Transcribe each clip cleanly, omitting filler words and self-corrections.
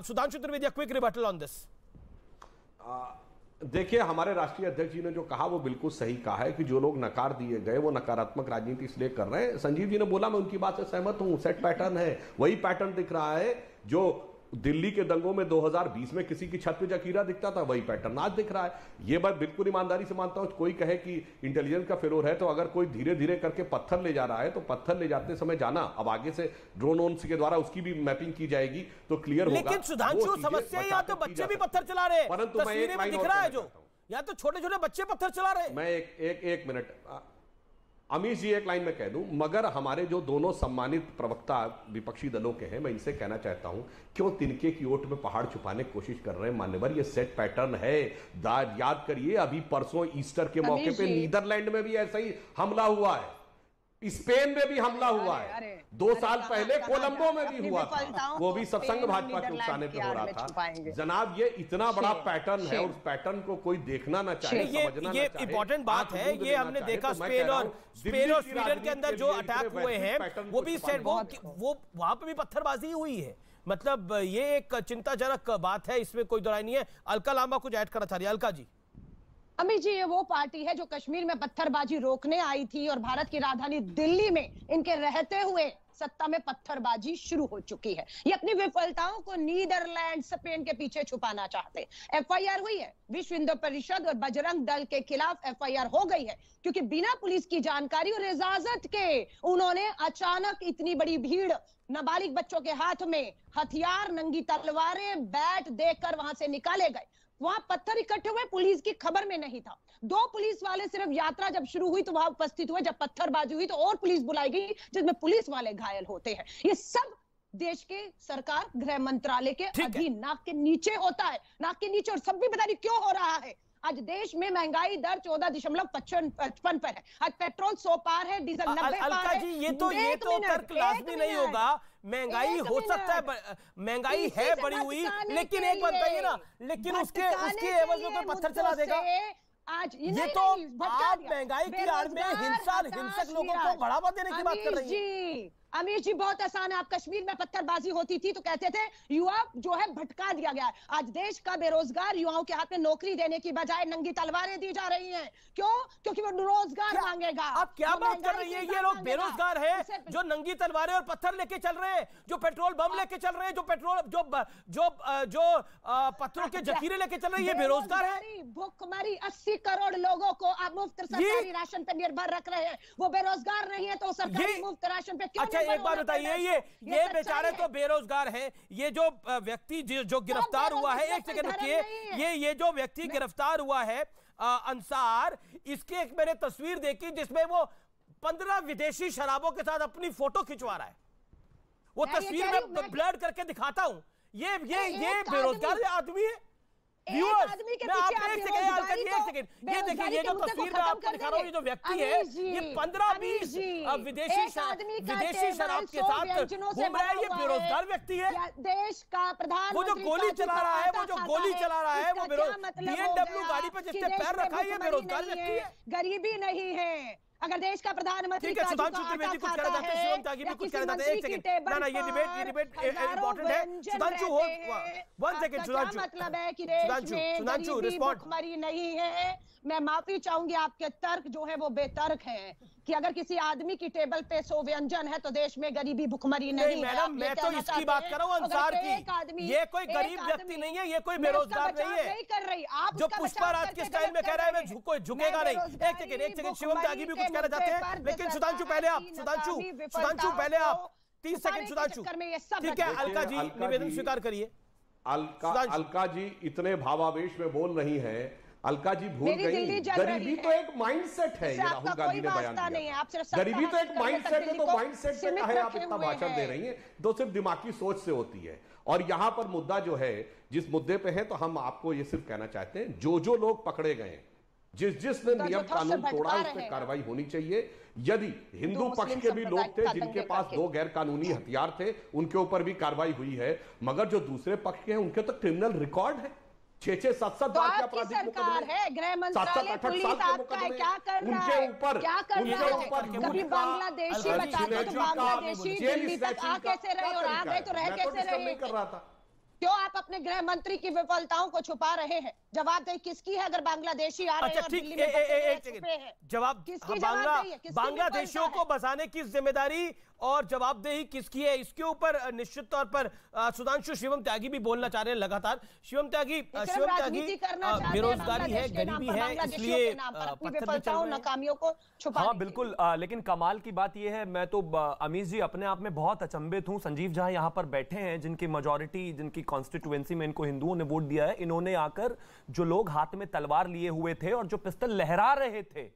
Sudhanshu Trivedi, a quick rebuttal on this. देखिए, हमारे राष्ट्रीय अध्यक्ष जी ने जो कहा वो बिल्कुल सही कहा है कि जो लोग नकार दिए गए वो नकारात्मक राजनीति इसलिए कर रहे हैं। संजीव जी ने बोला, मैं उनकी बात से सहमत हूं, सेट पैटर्न है, वही पैटर्न दिख रहा है जो दिल्ली के दंगों में 2020 में किसी की छत पे जकीरा दिखता था, वही पैटर्न आज दिख रहा है। ये बात बिल्कुल ईमानदारी से मानता हूं। कोई कहे कि इंटेलिजेंस का फेलोर है, तो अगर कोई धीरे धीरे करके पत्थर ले जा रहा है तो पत्थर ले जाते समय जाना, अब आगे से ड्रोन के द्वारा उसकी भी मैपिंग की जाएगी तो क्लियर होगा। लेकिन सुधांशु, समस्या या तो बच्चे भी पत्थर चला रहे हैं, परंतु तस्वीरें में दिख रहा है जो, या तो छोटे छोटे बच्चे पत्थर चला रहे हैं। मैं एक मिनट अमीश जी, एक लाइन में कह दूं, मगर हमारे जो दोनों सम्मानित प्रवक्ता विपक्षी दलों के हैं, मैं इनसे कहना चाहता हूं, क्यों तिनके की ओट में पहाड़ छुपाने की कोशिश कर रहे हैं? मान्यवर, ये सेट पैटर्न है। याद करिए, अभी परसों ईस्टर के मौके पे नीदरलैंड में भी ऐसा ही हमला हुआ है, स्पेन में भी हमला हुआ है, 2 साल पहले कोलंबो में भी हुआ था, वो भी सत्संग भाजपा के उकसाने पे हो रहा था। जनाब, ये इतना बड़ा पैटर्न है और उस पैटर्न को कोई देखना ना चाहे, समझना ये इंपॉर्टेंट बात है। ये हमने देखा स्पेन और स्वीडन के अंदर जो अटैक हुए हैं, वो भी वो वहां पे भी पत्थरबाजी हुई है। मतलब ये एक चिंताजनक बात है, इसमें कोई दोहराई नहीं है। अलका लांबा कुछ ऐड करना चाह रही है। अलका जी। अमित जी, ये वो पार्टी है जो कश्मीर में पत्थरबाजी रोकने आई थी और भारत की राजधानी दिल्ली में इनके रहते हुए सत्ता में पत्थरबाजी शुरू हो चुकी है। ये अपनी विफलताओं को नीदरलैंड, स्पेन के पीछे छुपाना चाहते। एफआईआर हुई है, विश्व हिंदू परिषद और बजरंग दल के खिलाफ एफआईआर हो गई है, क्योंकि बिना पुलिस की जानकारी और इजाजत के उन्होंने अचानक इतनी बड़ी भीड़, नाबालिग बच्चों के हाथ में हथियार, नंगी तलवारें, बैट देकर वहां से निकाले गए। वहां पत्थर इकट्ठे हुए, पुलिस की खबर में नहीं था। 2 पुलिस वाले सिर्फ यात्रा जब शुरू हुई तो वहां उपस्थित हुए, जब पत्थरबाजी हुई तो और पुलिस बुलाई गई, जिसमें पुलिस वाले घायल होते हैं। ये सब देश के सरकार, गृह मंत्रालय के अधीन, नाक के नीचे होता है, नाक के नीचे। और सब भी बता रही क्यों हो रहा है। आज देश में महंगाई दर 14.55 पर है। आज पेट्रोल 100 पार है, डीजल 90 पार है। जी, ये तो तर्क लाजमी नहीं होगा। महंगाई हो सकता है, महंगाई है बढ़ी हुई, लेकिन एक बात बताइए ना, लेकिन उसके एवज में कोई पत्थर चला देगा? आज ये तो आप महंगाई की आड़ में हिंसक लोगों को बढ़ावा देने की बात कर रही है। अमीर जी, बहुत आसान है। आप कश्मीर में पत्थरबाजी होती थी तो कहते थे युवा जो है भटका दिया गया है। आज देश का बेरोजगार युवाओं के हाथ में नौकरी देने की बजाय नंगी तलवारें दी जा रही हैं। क्यों? क्योंकि वो रोजगार मांगेगा। आप क्या बात कर रही है? ये लोग बेरोजगार हैं जो नंगी तलवारें और पत्थर लेके चल रहे हैं, जो पेट्रोल बम लेके चल रहे हैं, जो पेट्रोल जो पत्थरों के जखीरे लेके चल रहे हैं, ये बेरोजगार है। भूखमरी 80 करोड़ लोगों को आप मुफ्त सरकारी राशन पे निर्भर रख रहे हैं। वो बेरोजगार नहीं है तो सरकारी मुफ्त राशन पे क्यों? एक बात बताइए, ये बेचारे तो बेरोजगार हैं। ये जो व्यक्ति जो गिरफ्तार हुआ है, एक सेकंड रुकिए, ये जो व्यक्ति गिरफ्तार हुआ है अंसार, इसकी एक मैंने तस्वीर देखी जिसमें वो 15 विदेशी शराबों के साथ अपनी फोटो खिंचवा रहा है। वो तस्वीर में ब्लर करके दिखाता हूं। ये बेरोजगार आदमी है। ये देखिए, ये जो तस्वीर मैं आपको दिखा रहा हूँ, ये जो व्यक्ति है, ये 15-20 विदेशी शराब के साथ घूम रहा है। ये बेरोजगार व्यक्ति है। देश का प्रधान, वो जो गोली चला रहा है, वो BMW गाड़ी पे जिसने पैर रखा है, ये बेरोजगार व्यक्ति है। गरीबी नहीं है। अगर देश का प्रधानमंत्री सुधांशु त्रिवेदी कुछ कहना चाहते हैं, शिवम त्यागी भी कुछ कहना चाहते हैं। एक सेकंड, ना ये डिबेट इंपॉर्टेंट है। सुधांशु हो 1 सेकंड। सुधांशु, मतलब है कि देश में गरीबी भुखमरी नहीं है। मैं माफी चाहूंगी, आपके तर्क जो है वो बेतर्क है कि अगर किसी आदमी की टेबल पे 100 व्यंजन है तो देश में गरीबी भुखमरी नहीं है। मैडम, मैं तो इसकी बात कर रहा हूँ अंसार की। ये कोई गरीब व्यक्ति नहीं है, ये कोई बेरोजगार नहीं है। नहीं कर रही आप जो पुष्पाराज के स्टाइल में कह रहा है, मैं कोई झुकेगा नहीं। एक सेकंड, शिवम त्यागी भी कुछ कहना चाहते हैं, लेकिन सुधांशु पहले आप, सुधांशु पहले आप 30 सेकंड। सुधांशु, ठीक है। अलका जी, निवेदन स्वीकार करिए। अलका जी इतने भावावेश में बोल रही है। अलका जी भूल गई, गरीबी तो एक माइंडसेट है। ये राहुल गांधी ने बयान दिया, गरीबी तो एक माइंडसेट है। तो माइंडसेट पे काहे आप इतना भाषण दे रही हैं? तो सिर्फ दिमागी सोच से होती है। और यहां पर मुद्दा जो है, जिस मुद्दे पे है, तो हम आपको ये सिर्फ कहना चाहते हैं, जो लोग पकड़े गए, जिसने नियम कानून तोड़ा, उस पर कार्रवाई होनी चाहिए। यदि हिंदू पक्ष के भी लोग थे जिनके पास 2 गैर कानूनी हथियार थे, उनके ऊपर भी कार्रवाई हुई है। मगर जो दूसरे पक्ष के हैं, उनके तो क्रिमिनल रिकॉर्ड है। 6-6, 7-7 बार के आपराधिक मुकदमे है। गृह मंत्रालय, पुलिस आपका है, क्या कर रहा है? क्या कर रहा है? कभी बांग्लादेशी बताते तो बांग्लादेशी दिल्ली तक आ कैसे रहे और आ गए तो रह कैसे रहे? कर रहा था। क्यों आप अपने गृह मंत्री की विफलताओं को छुपा रहे हैं। जवाबदेही किसकी है अगर बांग्लादेशी आ रहे हैं और दिल्ली में जवाब बांग्लादेशियों को बसाने की जिम्मेदारी और जवाबदेही किसकी है, इसके ऊपर निश्चित तौर पर सुधांशु शिवम त्यागी भी बोलना चाह रहे हैं लगातार। शिवम त्यागी बेरोजगारी है, गरीबी है, इसलिए नाकामियों को छुपा। हाँ बिल्कुल, लेकिन कमाल की बात यह है, मैं तो अमीश जी अपने आप में बहुत अचंभित हूं। संजीव जहां यहाँ पर बैठे हैं, जिनकी मेजॉरिटी, जिनकी कॉन्स्टिट्यूएंसी में इनको हिंदुओं ने वोट दिया है, इन्होंने आकर जो लोग हाथ में तलवार लिए हुए थे और जो पिस्टल लहरा रहे थे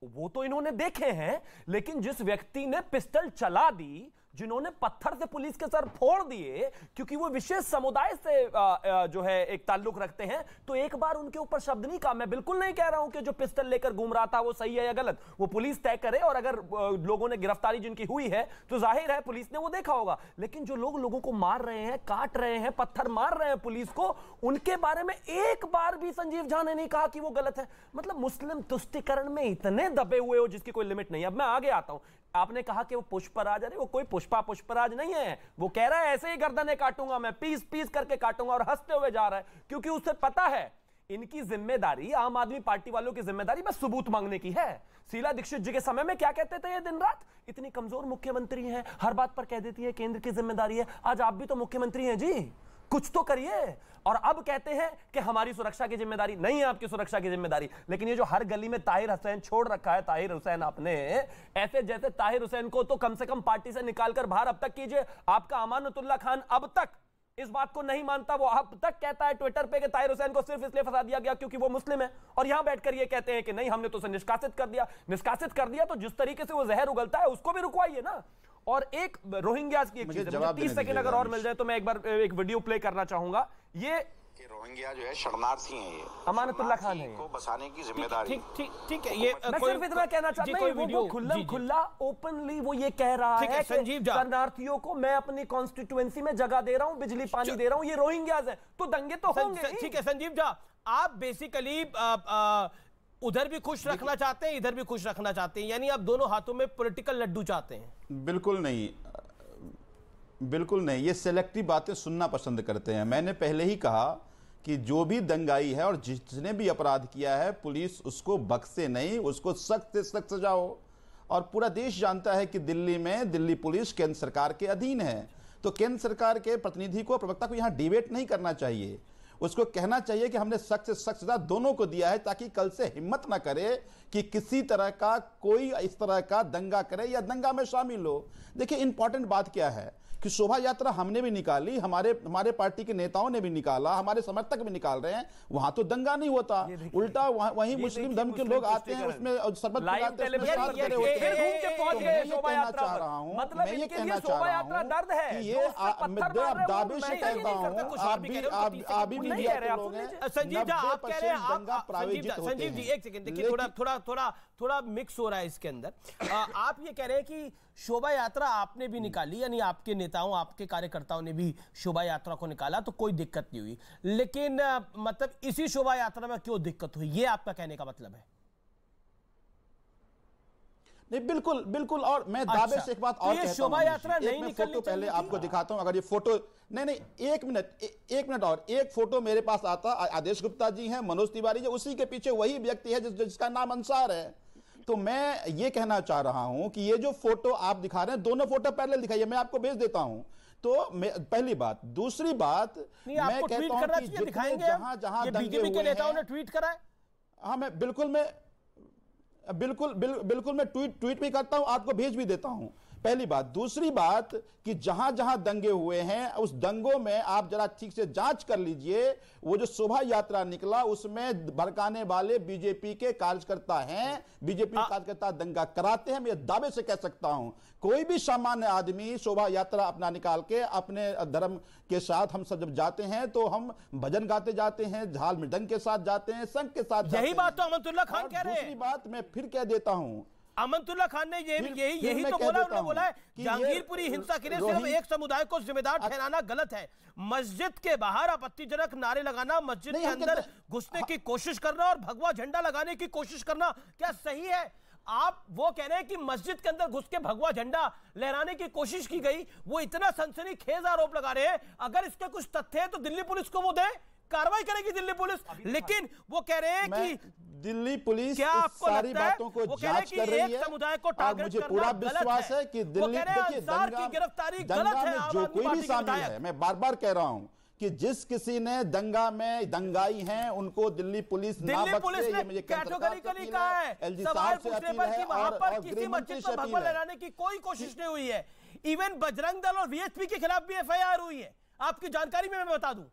वो तो इन्होंने देखे हैं, लेकिन जिस व्यक्ति ने पिस्टल चला दी, जिन्होंने पत्थर से पुलिस के सर फोड़ दिए क्योंकि वो विशेष समुदाय से जो है एक ताल्लुक रखते हैं, तो एक बार उनके ऊपर शब्द नहीं कहा। मैं बिल्कुल नहीं कह रहा हूं कि जो पिस्टल लेकर घूम रहा था वो सही है या गलत, वो पुलिस तय करे, और अगर लोगों ने गिरफ्तारी जिनकी हुई है तो जाहिर है पुलिस ने वो देखा होगा। लेकिन जो लोग लोगों को मार रहे हैं, काट रहे हैं, पत्थर मार रहे हैं पुलिस को, उनके बारे में एक बार भी संजीव झा ने नहीं कहा कि वो गलत है। मतलब मुस्लिम तुष्टीकरण में इतने दबे हुए हो जिसकी कोई लिमिट नहीं है। अब मैं आगे आता हूं। आपने कहा कि वो पुष्पराज, अरे वो कोई पुष्पराज नहीं है, वो कह रहा है ऐसे ही गर्दनें काटूंगा मैं, पीस पीस करके काटूंगा, और हंसते हुए जा रहा है क्योंकि उसे पता है इनकी जिम्मेदारी, आम आदमी पार्टी वालों की जिम्मेदारी बस सबूत मांगने की है। शीला दीक्षित जी के समय में क्या कहते थे ये दिन रात, इतनी कमजोर मुख्यमंत्री हैं, हर बात पर कह देती है केंद्र की जिम्मेदारी है। आज आप भी तो मुख्यमंत्री हैं जी, कुछ तो करिए। और अब कहते हैं कि हमारी सुरक्षा की जिम्मेदारी नहीं है, आपकी सुरक्षा की जिम्मेदारी। लेकिन ये जो हर गली में ताहिर हुसैन छोड़ रखा है, ताहिर हुसैन आपने, ऐसे जैसे ताहिर हुसैन को तो कम से कम पार्टी से निकालकर बाहर अब तक कीजिए। आपका अमानतुल्लाह खान अब तक इस बात को नहीं मानता, वो अब तक कहता है ट्विटर पे कि ताहिर हुसैन को सिर्फ इसलिए फंसा दिया गया क्योंकि वो मुस्लिम है, और यहां बैठकर ये कहते हैं कि नहीं हमने तो उसे निष्कासित कर दिया। निष्कासित कर दिया तो जिस तरीके से वो जहर उगलता है उसको भी रुकवाइए ना। और एक रोहिंग्यास की एक चीज, 30 सेकंड अगर और मिल जाए तो मैं एक बार एक वीडियो प्ले करना चाहूंगा। ये रोहिंग्या जो है शरणार्थी हैं, ये अमानतुल्लाह खान है, को बसाने की जिम्मेदारी। ठीक है, ये मैं सिर्फ इतना कहना चाहता हूं, वो खुला ओपनली वो ये कह रहा है कि शरणार्थियों को मैं अपनी कॉन्स्टिट्यूएंसी में जगह दे रहा हूं, बिजली पानी दे रहा हूं, ये रोहिंग्यास है, तो दंगे तो होंगे। ठीक है संजीव झा, आप बेसिकली उधर भी खुश रखना चाहते हैं, इधर भी खुश रखना चाहते हैं, यानी आप दोनों हाथों में पॉलिटिकल लड्डू चाहते हैं। बिल्कुल नहीं, बिल्कुल नहीं, ये सेलेक्टिव बातें सुनना पसंद करते हैं। मैंने पहले ही कहा कि जो भी दंगाई है और जिसने भी अपराध किया है, पुलिस उसको बख्शे नहीं, उसको सख्त से सख्त सजा हो। और पूरा देश जानता है कि दिल्ली में दिल्ली पुलिस केंद्र सरकार के अधीन है, तो केंद्र सरकार के प्रतिनिधि को, प्रवक्ता को यहाँ डिबेट नहीं करना चाहिए। उसको कहना चाहिए कि हमने सख्त से सख्त सजा दोनों को दिया है, ताकि कल से हिम्मत ना करे कि किसी तरह का कोई इस तरह का दंगा करे या दंगा में शामिल हो। देखिए इंपॉर्टेंट बात क्या है कि शोभा यात्रा हमने भी निकाली, हमारे पार्टी के नेताओं ने भी निकाला, हमारे समर्थक भी निकाल रहे हैं, वहां तो दंगा नहीं होता, उल्टा वहीं मुस्लिम धर्म के लोग आते हैं, उसमें शरबत पिलाते हैं, मैं ये कहना चाह रहा हूं कि ये दावे से कहता हूं, आप भी मीडिया के लोग हैं, संजीव जी आप कह रहे हैं दंगा प्रायोजित होते हैं। संजीव जी एक सेकंड देखिए, थोड़ा मिक्स हो रहा है इसके अंदर। आप ये कह रहे हैं कि शोभा यात्रा आपने भी निकाली, यानी आपके नेताओं, आपके कार्यकर्ताओं ने भी शोभा यात्रा को निकाला, तो कोई दिक्कत नहीं हुई, लेकिन मतलब इसी शोभा यात्रा में क्यों दिक्कत हुई, ये आपका कहने का मतलब है? नहीं बिल्कुल बिल्कुल, और मैं दावे से एक बात और कहता हूं, शोभा यात्रा नहीं निकलनी फोटो पहले आपको दिखाता हूं, अगर ये फोटो नहीं एक मिनट और एक फोटो मेरे पास आता, आदेश गुप्ता जी हैं, मनोज तिवारी जी, उसी के पीछे वही व्यक्ति है जिसका नाम अंसार है। तो मैं ये कहना चाह रहा हूं कि ये जो फोटो आप दिखा रहे हैं, दोनों फोटो पहले दिखाइए, मैं आपको भेज देता हूं। तो पहली बात, दूसरी बात मैं कहता हूं कि जितने जहां दंगे हुए नेताओं ने ट्वीट करा है, हाँ मैं बिल्कुल मैं ट्वीट भी करता हूं, आपको भेज भी देता हूं, पहली बात। दूसरी बात कि जहां जहां दंगे हुए हैं, उस दंगों में आप जरा ठीक से जांच कर लीजिए, वो जो शोभा यात्रा निकला उसमें भड़काने वाले बीजेपी के कार्यकर्ता हैं, बीजेपी कार्यकर्ता दंगा कराते हैं। मैं दावे से कह सकता हूं, कोई भी सामान्य आदमी शोभा यात्रा अपना निकाल के अपने धर्म के साथ, हम सब जब जाते हैं तो हम भजन गाते जाते हैं, झाल मृदंग के साथ जाते हैं, संघ के साथ, यही बात तो अमनतुल्लाह खान कह रहे हैं। दूसरी बात मैं फिर कह देता हूं, अमनतुल्लाह खान ने यही तो बोला, उन्होंने बोला है जहांगीरपुरी हिंसा के लिए सिर्फ एक समुदाय को जिम्मेदार ठहराना गलत है। मस्जिद के बाहर आपत्तिजनक नारे लगाना, मस्जिद के अंदर घुसने की कोशिश करना और भगवा झंडा लगाने की कोशिश करना क्या सही है? आप वो कह रहे हैं कि मस्जिद के अंदर घुस के भगवा झंडा लहराने की कोशिश की गई, वो इतना सनसनीखेज आरोप लगा रहे हैं। अगर इसके कुछ तथ्य है तो दिल्ली पुलिस को वो दे, कार्रवाई करेगी दिल्ली पुलिस। लेकिन वो कह रहे हैं कि दिल्ली पुलिस क्या आपको सारी लगता है बातों को वो कह रहे जांच कि कर रही है समुदाय को और टारगेट मुझे करना पूरा गलत विश्वास है कि दिल्ली देखिए दंगा में जो कोई भी शामिल है, मैं बार बार कह रहा हूं कि जिस किसी ने दंगा में दंगाई हैं उनको दिल्ली पुलिस ना बख्शे, ये मुझे कैटेगोरिकली कहा है। एलजी सवाल साहब से पूछने अपील पर है कि वहां और पर किसी गृह मंत्री मस्जिद से पर अपील भगवा है। लहराने की कोई कोशिश नहीं हुई है। इवन बजरंग दल और वीएचपी के खिलाफ भी एफआईआर हुई है, आपकी जानकारी में मैं बता दूं।